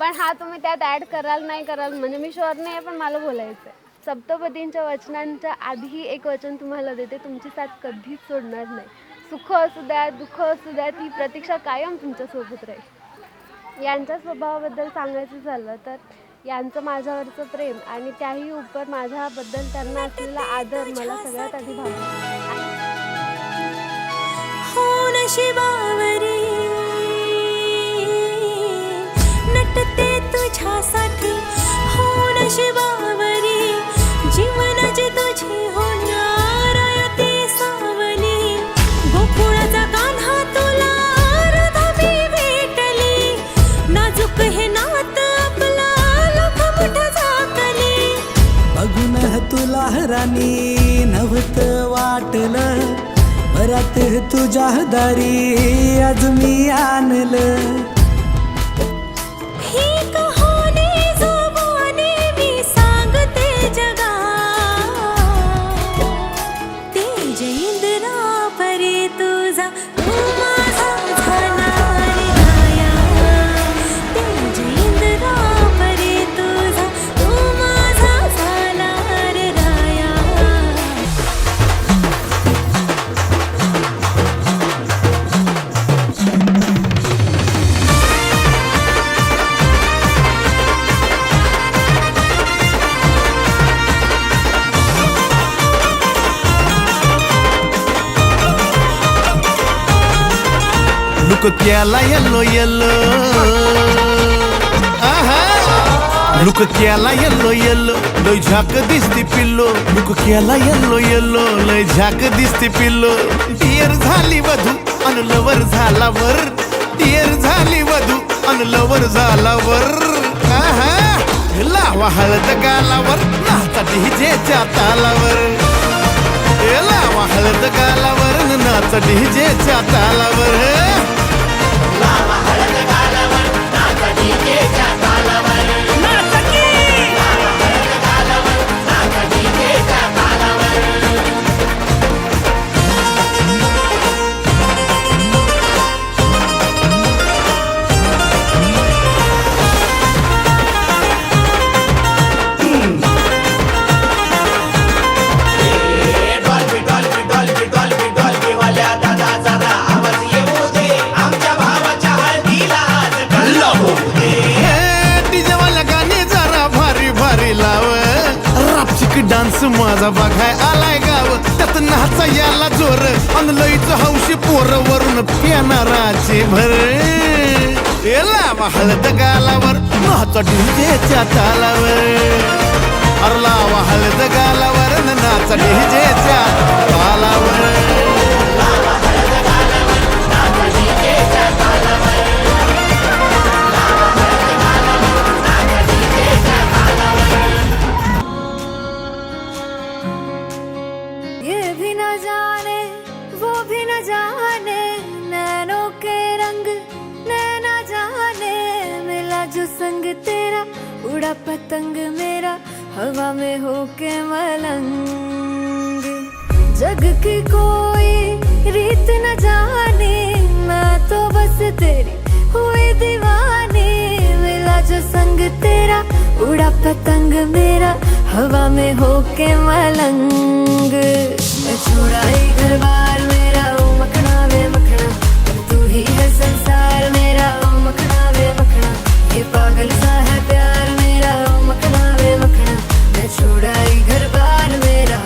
पण हा तुम्ही त्यात ॲड कराल नाही कराल म्हणजे मी शुअर नाही आहे, पण मला बोलायचं आहे. सप्तपदींच्या वचनांच्या आधी एक वचन तुम्हाला देते, तुमची साथ कधीच सोडणार नाही. सुख असू द्या, दुःख असू द्या, ती प्रतीक्षा कायम तुमच्यासोबत राहील. यांच्या स्वभावाबद्दल सांगायचं झालं तर यांचं माझ्यावरचं प्रेम आणि त्याही उपर माझ्याबद्दल त्यांना असलेला आदर मला सगळ्यात आधी भावतो. नशिबावरी नटते तुझ्यासाठी, हो नशिबावरी जीवनाची तुझी होणार ती सावली. गोकुळाचा कान्हा तुला राधा मी भेटली, नाजूक हे नात आपला लख मोठा झाकली. बघून तुला राणी नव्हत वाटलं, परत तुझ्या दारी आज मी आणलं. ही कहाणी जुबानी मी सांगते जगा, तेज इंद्रा परी तुझा तू माझा झाला रे राया. तेज इंद्रा परी तुझा तू माझा झाला रे राया. लुक केला येल्लो येल्लो, लुक केला येल्लो येल्लो, लय झाक दिसती पिल्लो. लुक केला येल्लो येल्लो, लय झाक दिसती पिल्लो. डियर झाली वधू अन लवर झाला वर, डियर झाली वधू अन लवर झाला वर. लावा हळद गालावर, नाचा डीजेच्या तालावर. लावा हळद गालावर, नाचा डीजेच्या तालावर. डान्स माझा बघाय आलाय गाव, त्यात नाचा याला जोर अन लईच हौशी पोर वरून पिणाराचे भर. लावा हळद गालावर, नाचा डीजेच्या तालावर. अरे लावा हळद गालावर, नाचा डीजेच्या तालावर. ये भी न जाने वो भी न जाने, नैनों के रंग नैना जाने. मिला जो संग तेरा उड़ा पतंग मेरा, हवा में होके मलंग. जग की कोई रीत न जाने, मैं तो बस तेरी हुई दीवानी. मिला जो संग तेरा उड़ा पतंग मेरा, हवा में होके मलंग. मैं छुड़ाई घर बार मेरा, ओ मखना वे मखना, तू ही है संसार मेरा, ओ मखना वे मखना. ये पागल सा है प्यार मेरा, ओ मखना वे मखना. मैं छुड़ाई घर बार मेरा,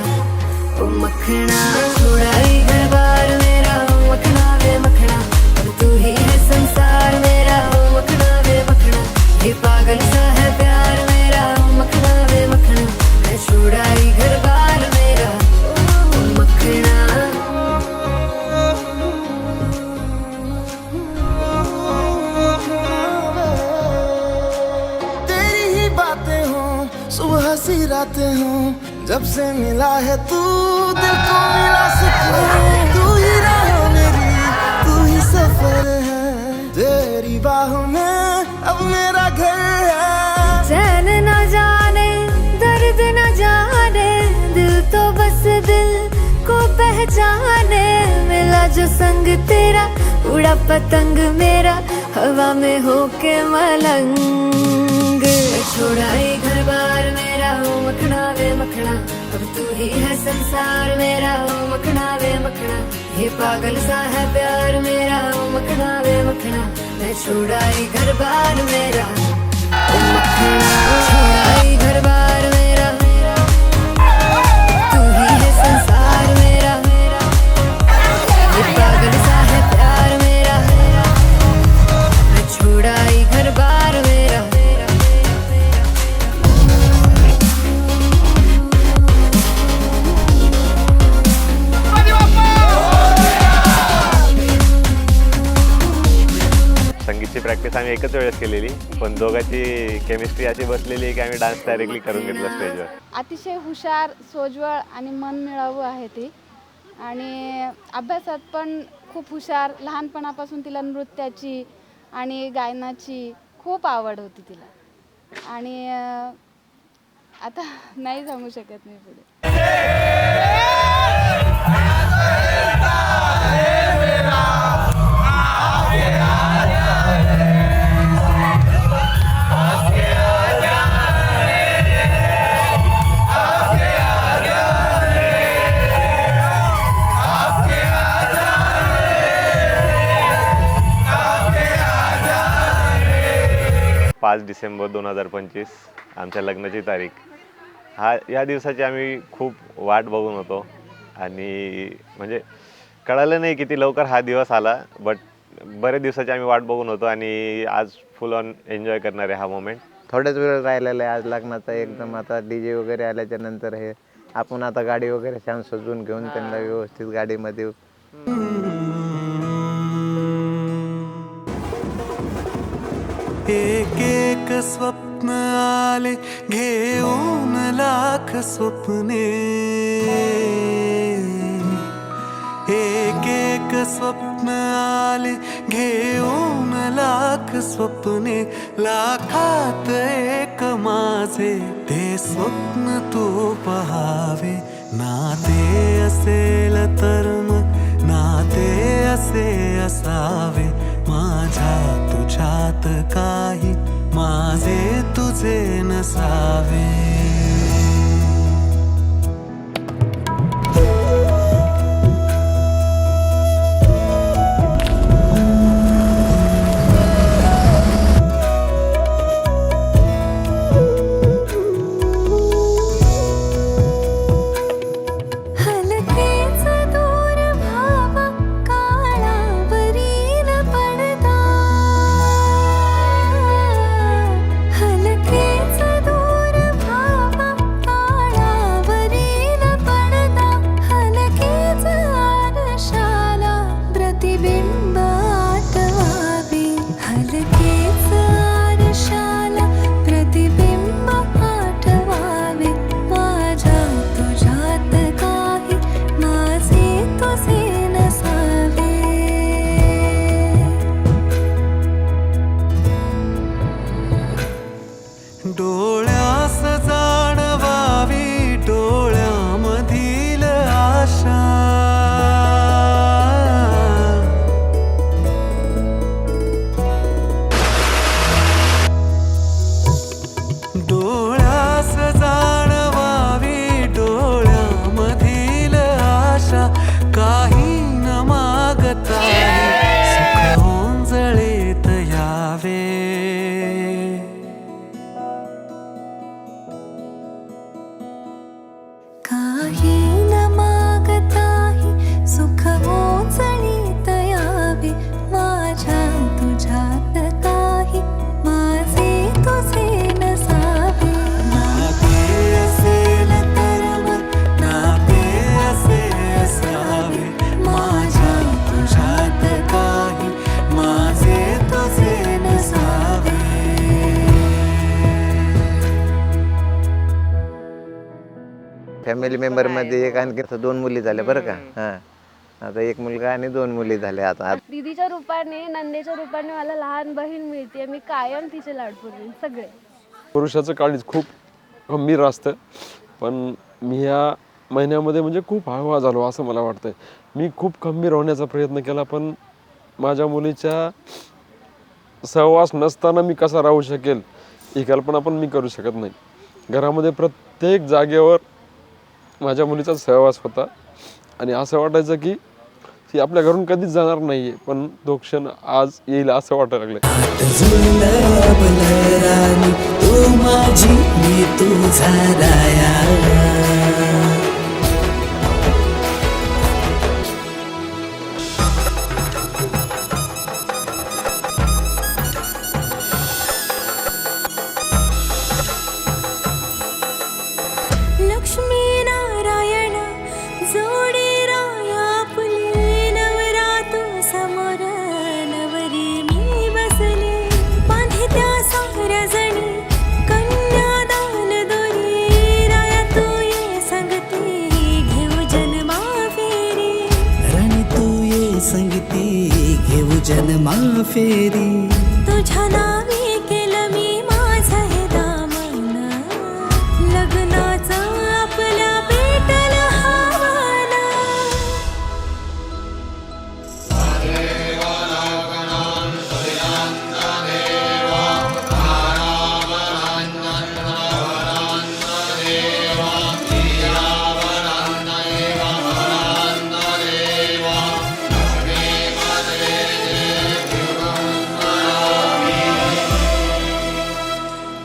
ओ मखना. छुड़ाई घर बार मेरा, ओ मखना वे मखना, तू ही है संसार मेरा, ओ मखना वे मखना. ये पागल सा है प्यार मेरा, ओ मखना वे मखना. मैं छुड़ाई घर बार मेरा, ओ मखना. तेरी ही बातें हो, सुबह सी रातें हो, जब से मिला है तू दिल को मिला सुकून. तू ही राह मेरी, तू ही सफर है, तेरी बाहों में अब मेरा घर है. चैन न जाने दर्द न जाने, दिल तो बस दिल को पहचाने. मिला जो संग तेरा उड़ा पतंग मेरा हवा में होके मलंग। छोड़ा ये घर बार मेरा ओ मखना वे मखना, अब तू ही है संसार मेरा ओ मखना वे मखना। ये पागल सा है प्यार मेरा ओ मखना वे मखना। मैं छोड़ा ये घर बार मेरा ओ मखना, छोड़ा ये घर बार मेरा, तू ही है संसार मेरा। ये पागल सा है प्यार मेरा, मैं छोड़ा ये घर बार मेरा। संगीतची प्रॅक्टिस आम्ही एकच वेळेस केलेली, पण दोघांची केमिस्ट्री अशी बसलेली आहे की आम्ही डान्स डायरेक्टली करून घेतला स्टेजवर. अतिशय हुशार, सोज्वळ आणि मन मिळावू आहे ती, आणि अभ्यासात पण खूप हुशार. लहानपणापासून तिला नृत्याची आणि गायनाची खूप आवड होती तिला, आणि आता नाही सांगू शकत मी पुढे. 5 डिसेंबर 2025 आमच्या लग्नाची तारीख. या दिवसाची आम्ही खूप वाट बघून होतो, आणि म्हणजे कळालं नाही किती लवकर हा दिवस आला, बट बरेच दिवसाची आम्ही वाट बघून होतो, आणि आज फुल ऑन एन्जॉय करणार आहे हा मोमेंट. थोड्याच वेळ राहिलेला आहे आज लग्नाचा एकदम. आता DJ वगैरे आल्याच्या नंतर हे आपण आता गाडी वगैरे छान सजवून घेऊन त्यांना व्यवस्थित गाडीमध्ये. एक एक स्वप्न आले घेऊन लाख स्वप्ने, एक एक स्वप्न आले घेऊन लाख स्वप्ने. लाखात एक माझे ते स्वप्न तू पहावे. नाते असेल तर मग नाते असे असावे. माझ्या तुझ्यात काही माझे तुझे नसावे. डोळ्यास जाणवावी डोळ्यामधील आशा. डोळ्यास जाणवावी डोळ्यामधील आशा. काही न मागता सुख ओंजळीत यावे. काही न मागताही सुख ओंजळीत यावे. माझ्या तुझ्यात काही माझे तुझे नसावे. नाते असेल तर मग नाते असे असावे. माझ्या तुझ्यात काही माझे तुझे नसावे. फॅमिली मेंबरमध्ये एक आणखी 2 मुली झाल्या बरं का. हां, आता 1 मुलगा आणि 2 मुली झाल्या. आता दीदीच्या रूपाने, नंदेच्या रूपाने मला लहान बहीण मिळते. मी कायम तिचे लाड पुरवीन सगळे. पुरुषाचं काळीज खूप गंभीर असतं, पण मी ह्या महिन्यामध्ये म्हणजे खूप हळवा झालो असं मला वाटतंय. मी खूप गंभीर होण्याचा प्रयत्न केला, पण माझ्या मुलीच्या सहवास नसताना मी कसा राहू शकेल ही कल्पना पण मी करू शकत नाही. घरामध्ये प्रत्येक जागेवर माझ्या मुलीचा सहवास होता आणि असं वाटायचं की ती आपल्या घरून कधीच जाणार नाही आहे, पण तो क्षण आज येईल असं वाटायला लागलं. तू माझी मी तुझा राया. लक्ष्मी नारायण जोडी राया फुले नवरा तू समोर नवरी मी बसले बांधे त्या साऱ्या जणी कन्यादान दोरी राया तू ये संगती घेऊ जन्मा फेरी. राणी तू ये संगती घेऊ जन्मा फेरी. तुझ्या नावी केलं मी माझं हे दामन लग्नाचं आपल्या पेटल हवन.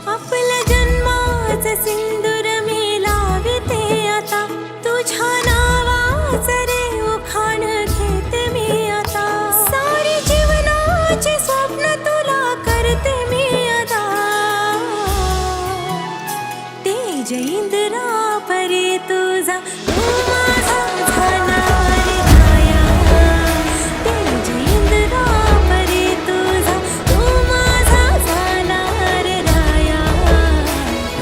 आपल्या जन्माचं सिंदूर मी लाविते आता तुझ्या नावाचं रे उखाण घेते मी आता. सारी जीवनाची स्वप्न तुला करते मी आता. तेज इंद्रा परी तुझा तू माझा झाला रे राया. तेज इंद्रा परी तुझा तू माझा झाला रे राया.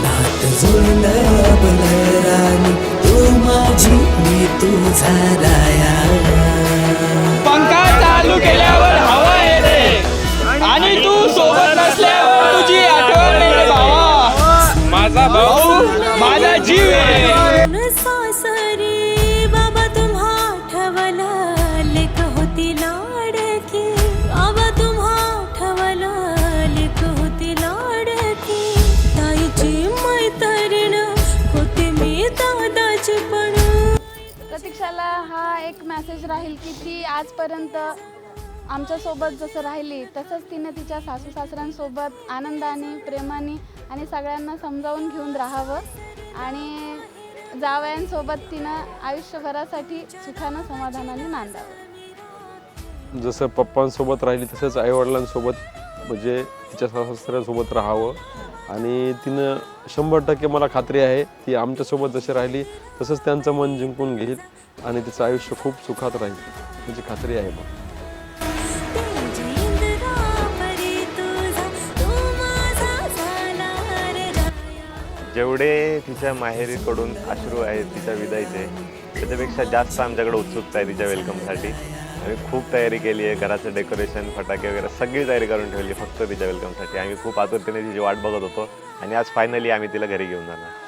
नात जुळलं बलराणी तू माझी मी तुझा राया. पंखा चालू केल्यावर हवा येते आणि तू सोबत नसल्यावर तुझी आठवण येते भावा. माझा भाऊ माझा जीव आहे. सासरी बाबा तुम्हा ठवलं लेक होती लाडकी. बाबा तुम्हा ठवलं लेक होती लाडकी. ताईची मैत्रीण होते मी दादाची पण. प्रतीक्षाला हा एक मेसेज राहील की ती आजपर्यंत आमच्यासोबत जसं राहिली तसंच तिने तिच्या सासू सासऱ्यांसोबत आनंदाने प्रेमाने आणि सगळ्यांना समजावून घेऊन राहावं आणि जावयांसोबत तिनं आयुष्यभरासाठी सुखानं समाधानाने नांदावं. जसं पप्पांसोबत राहिली तसंच आईवडिलांसोबत म्हणजे तिच्या सासऱ्यांसोबत राहावं आणि तिनं 100% मला खात्री आहे ती आमच्यासोबत जशी राहिली तसंच त्यांचं मन जिंकून घेईल आणि तिचं आयुष्य खूप सुखात राहील म्हणजे खात्री आहे मला. तेज इंद्रा परी तुझा तू माझा झाला रे राया. जेवढे तिच्या माहेरीकडून अश्रू आहेत तिच्या विदाईचे त्याच्यापेक्षा जास्त आमच्याकडे उत्सुकता आहे तिच्या वेलकमसाठी. आम्ही खूप तयारी केली आहे. घराचं डेकोरेशन फटाके वगैरे सगळी तयारी करून ठेवली फक्त तिच्या वेलकमसाठी. आम्ही खूप आतुरतेने तिची वाट बघत होतो आणि आज फायनली आम्ही तिला घरी घेऊन जाणार.